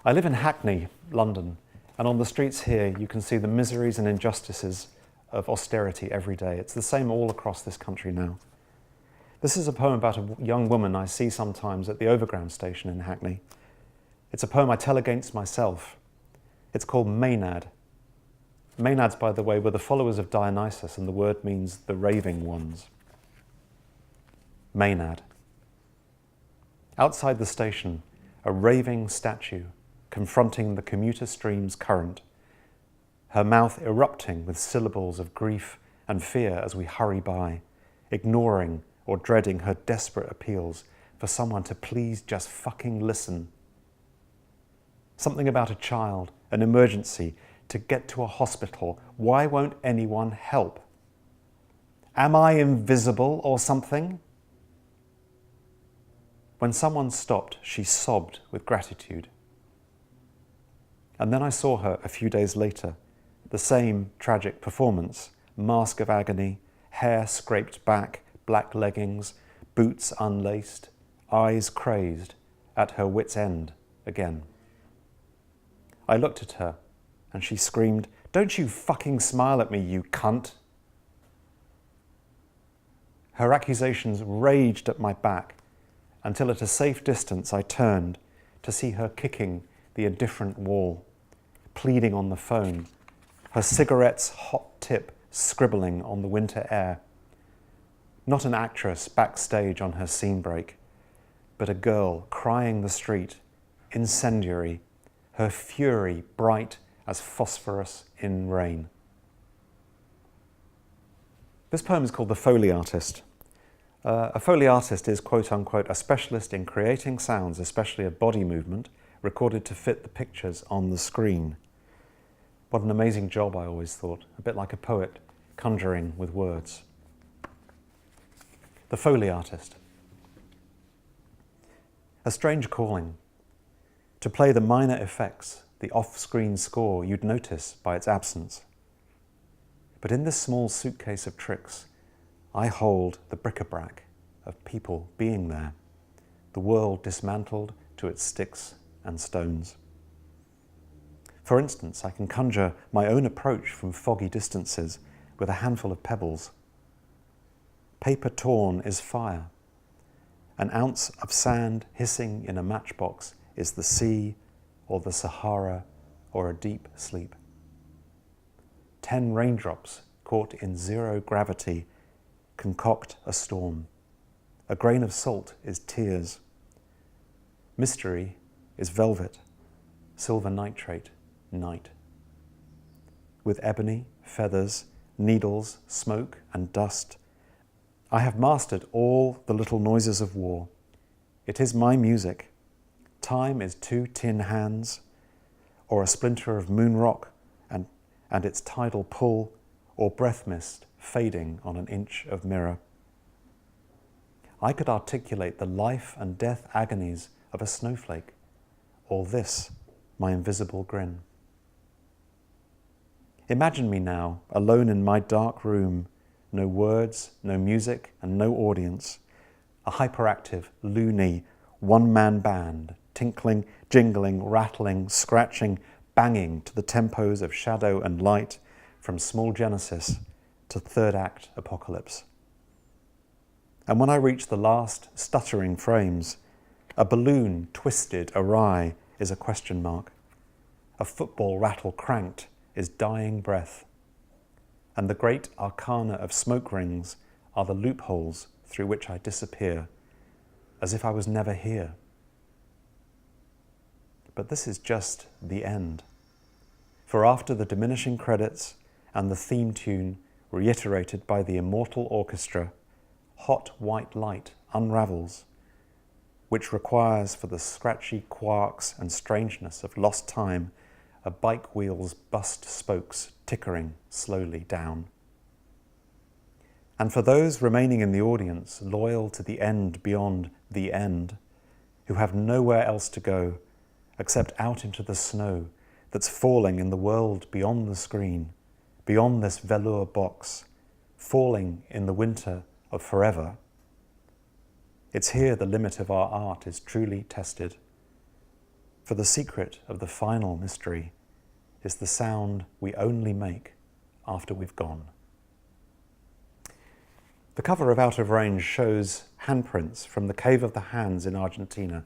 I live in Hackney, London, and on the streets here you can see the miseries and injustices of austerity every day. It's the same all across this country now. This is a poem about a young woman I see sometimes at the Overground station in Hackney. It's a poem I tell against myself. It's called Maenad. Maenads, by the way, were the followers of Dionysus, and the word means the raving ones. Maenad. Outside the station, a raving statue confronting the commuter stream's current, her mouth erupting with syllables of grief and fear as we hurry by, ignoring or dreading her desperate appeals for someone to please just fucking listen. Something about a child, an emergency, to get to a hospital. Why won't anyone help? Am I invisible or something? When someone stopped, she sobbed with gratitude. And then I saw her a few days later, the same tragic performance, mask of agony, hair scraped back, black leggings, boots unlaced, eyes crazed, at her wit's end again. I looked at her and she screamed, "Don't you fucking smile at me, you cunt!" Her accusations raged at my back until at a safe distance I turned to see her kicking the indifferent wall, pleading on the phone, her cigarette's hot tip scribbling on the winter air. Not an actress backstage on her scene break, but a girl crying the street, incendiary, her fury bright as phosphorus in rain. This poem is called The Foley Artist. A Foley artist is, quote unquote, a specialist in creating sounds, especially of body movement, recorded to fit the pictures on the screen. What an amazing job, I always thought, a bit like a poet conjuring with words. The Foley artist. A strange calling. To play the minor effects, the off-screen score you'd notice by its absence. But in this small suitcase of tricks, I hold the bric-a-brac of people being there, the world dismantled to its sticks and stones. For instance, I can conjure my own approach from foggy distances with a handful of pebbles. Paper torn is fire. An ounce of sand hissing in a matchbox is the sea or the Sahara or a deep sleep. 10 raindrops caught in zero gravity concoct a storm. A grain of salt is tears. Mystery is velvet, silver nitrate, night. With ebony, feathers, needles, smoke and dust, I have mastered all the little noises of war. It is my music. Time is 2 tin hands, or a splinter of moon rock and its tidal pull, or breath mist fading on an inch of mirror. I could articulate the life and death agonies of a snowflake, or this, my invisible grin. Imagine me now, alone in my dark room, no words, no music, and no audience, a hyperactive, loony, one-man band, tinkling, jingling, rattling, scratching, banging to the tempos of shadow and light from small Genesis to third act Apocalypse. And when I reach the last stuttering frames, a balloon twisted awry is a question mark. A football rattle cranked is dying breath. And the great arcana of smoke rings are the loopholes through which I disappear, as if I was never here. But this is just the end. For after the diminishing credits and the theme tune reiterated by the immortal orchestra, hot white light unravels, which requires for the scratchy quarks and strangeness of lost time a bike wheel's bust spokes tickering slowly down. And for those remaining in the audience, loyal to the end beyond the end, who have nowhere else to go except out into the snow that's falling in the world beyond the screen, beyond this velour box, falling in the winter of forever. It's here the limit of our art is truly tested. For the secret of the final mystery is the sound we only make after we've gone. The cover of Out of Range shows handprints from the Cave of the Hands in Argentina.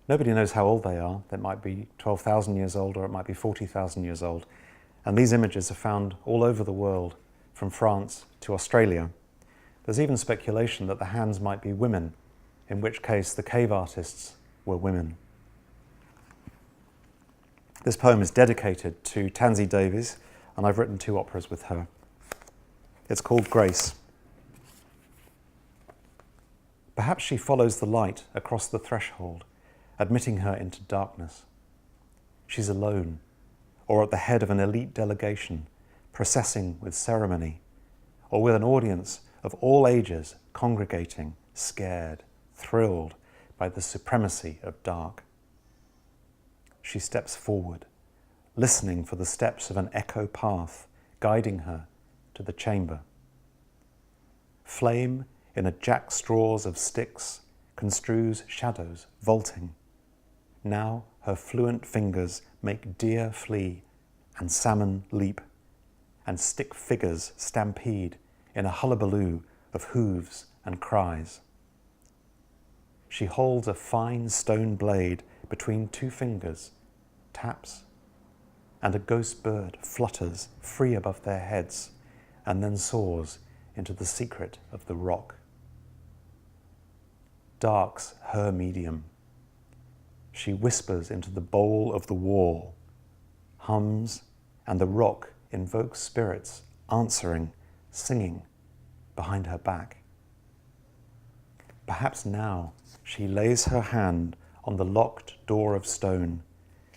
Nobody knows how old they are. They might be 12,000 years old, or it might be 40,000 years old. And these images are found all over the world, from France to Australia. There's even speculation that the hands might be women, in which case the cave artists were women. This poem is dedicated to Tansy Davies, and I've written 2 operas with her. It's called Grace. Perhaps she follows the light across the threshold, admitting her into darkness. She's alone, or at the head of an elite delegation, processing with ceremony, or with an audience of all ages congregating, scared, thrilled by the supremacy of dark. She steps forward, listening for the steps of an echo path guiding her to the chamber. Flame in a jackstraws of sticks construes shadows vaulting. Now her fluent fingers make deer flee and salmon leap, and stick figures stampede in a hullabaloo of hooves and cries. She holds a fine stone blade between 2 fingers, taps, and a ghost bird flutters free above their heads and then soars into the secret of the rock. Dark's her medium. She whispers into the bowl of the wall, hums, and the rock invokes spirits answering, singing behind her back. Perhaps now she lays her hand on the locked door of stone,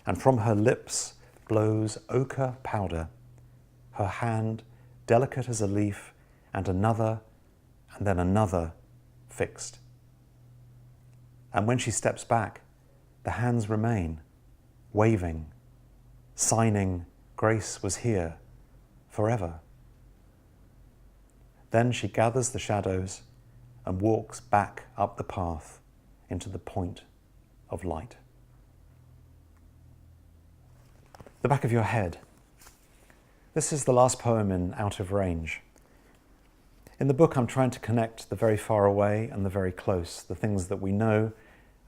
and from her lips blows ochre powder, her hand delicate as a leaf, and another, and then another fixed. And when she steps back, the hands remain, waving, signing grace was here forever. Then she gathers the shadows and walks back up the path into the point of light. The back of your head. This is the last poem in Out of Range. In the book, I'm trying to connect the very far away and the very close, the things that we know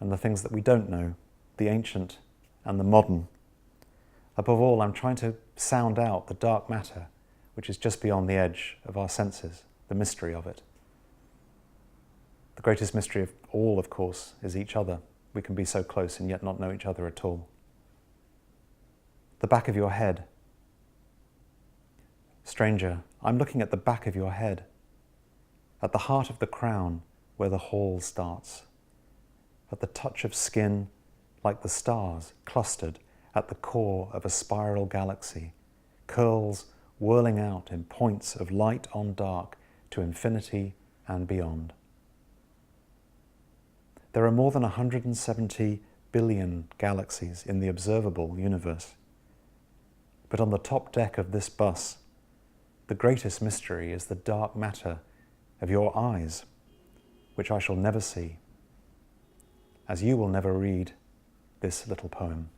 and the things that we don't know, the ancient and the modern. Above all, I'm trying to sound out the dark matter, which is just beyond the edge of our senses, the mystery of it. The greatest mystery of all, of course, is each other. We can be so close and yet not know each other at all. The back of your head. Stranger, I'm looking at the back of your head, at the heart of the crown where the hall starts, at the touch of skin like the stars clustered at the core of a spiral galaxy, curls whirling out in points of light on dark to infinity and beyond. There are more than 170 billion galaxies in the observable universe. But on the top deck of this bus, the greatest mystery is the dark matter of your eyes, which I shall never see, as you will never read this little poem.